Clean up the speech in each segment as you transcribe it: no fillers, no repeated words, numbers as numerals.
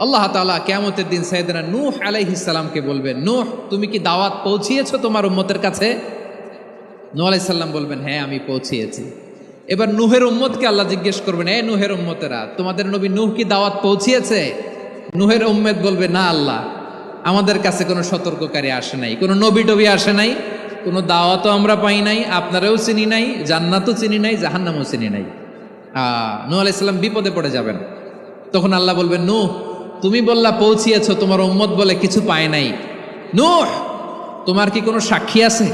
আল্লাহ তাআলা কিয়ামতের দিন সাইয়েদনা নূহ আলাইহিস সালামকে বলবেন, নূহ তুমি কি দাওয়াত পৌঁছিয়েছো তোমার উম্মতের কাছে? নূহ আলাইহিস সালাম বলবেন, হ্যাঁ আমি পৌঁছিয়েছি। এবার নূহের উম্মতকে আল্লাহ জিজ্ঞেস করবেন, এ নূহের উম্মতেরা, তোমাদের নবী নূহ কি দাওয়াত পৌঁছিয়েছে? নূহের উম্মত বলবে, না আল্লাহ, আমাদের কাছে কোনো সতর্ককারী আসে নাই, কোনো নবী টবি আসে নাই, কোনো দাওয়াতও আমরা পাই নাই, আপনারাও চিনি নাই, জান্নাতও চিনি নাই, জাহান্নামও চিনি নাই। নূহ আলাইহিস সালাম বিপদে পড়ে যাবেন। তখন আল্লাহ বলবেন, নূহ তুমি বললা পৌঁছিয়েছো, তোমার উম্মত বলে কিছু পায় নাই। নূহ তোমার কি কোনো সাক্ষী আছে?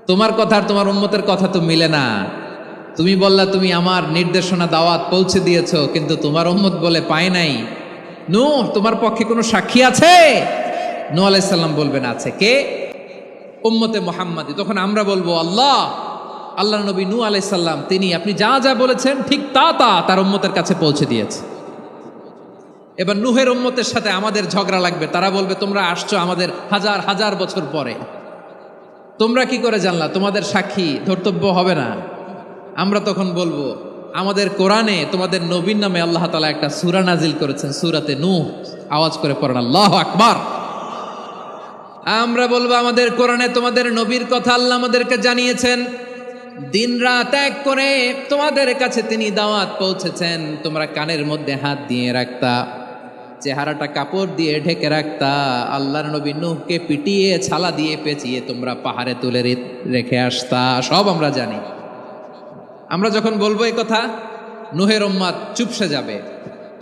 তোমার কথা আর তোমার উম্মতের কথা তো মিলে না। তুমি বললা তুমি আমার নির্দেশনা দাওয়াত পৌঁছে দিয়েছো, কিন্তু তোমার উম্মত বলে পায় নাই। নূহ তোমার পক্ষে কোনো সাক্ষী আছে? নূহ আলাইহিস সালাম বলবেন, আছে। কে? উম্মতে মুহাম্মাদি। তখন আমরা বলবো, আল্লাহ নবী নূহ আলাইহিস সালাম তিনি আপনি যা যা বলেছেন ঠিক তা তার উম্মতের কাছে পৌঁছে দিয়েছে। এবার নূহের উম্মতের সাথে আমাদের ঝগড়া লাগবে। তারা বলবে, তোমরা আসছো আমাদের হাজার হাজার বছর পরে, তোমরা কি করে জানলা? তোমাদের সাক্ষী ধর্তব্য হবে না? আমরা তখন বলবো, আমাদের কোরআনে তোমাদের নবীর নামে আল্লাহ তাআলা একটা সূরা নাজিল করেছেন, সূরাতে নূহ। আওয়াজ করে পড়েন আল্লাহু আকবার। আমরা বলবো, আমাদের কোরআনে তোমাদের নবীর কথা আল্লাহ আমাদেরকে জানিয়েছেন, দিন রাত এক করে তোমাদের কাছে তিনি দাওয়াত পৌঁছেছেন। তোমরা কানের মধ্যে হাত দিয়ে রাখতা, চেহারাটা কাপড় দিয়ে ঢেকে রাখতা, আল্লাহর নবী নূহকে পিটিয়ে ছালা দিয়ে পেঁচিয়ে তোমরা পাহাড়ে তুলে রেখে আসতা, সব আমরা জানি। আমরা যখন বলবো এই কথা, নূহের উম্মত চুপসে যাবে।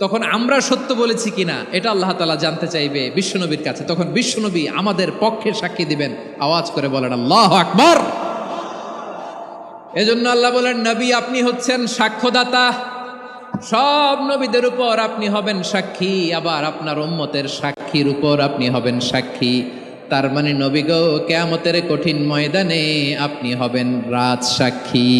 তখন আমরা সত্য বলেছি কিনা এটা আল্লাহ তাআলা জানতে চাইবে বিশ্বনবীর কাছে। তখন বিশ্বনবী আমাদের পক্ষে সাক্ষী দিবেন। আওয়াজ করে বলেন আল্লাহু আকবার। এজন্য আল্লাহ বলেন, নবী আপনি হচ্ছেন সাক্ষ্যদাতা, সব নবীদের উপর আপনি হবেন সাক্ষী, আবার আপনার উম্মতের সাক্ষীর উপর আপনি হবেন সাক্ষী। তার মানে নবী গো, কিয়ামতের কঠিন ময়দানে আপনি হবেন রাজ সাক্ষী।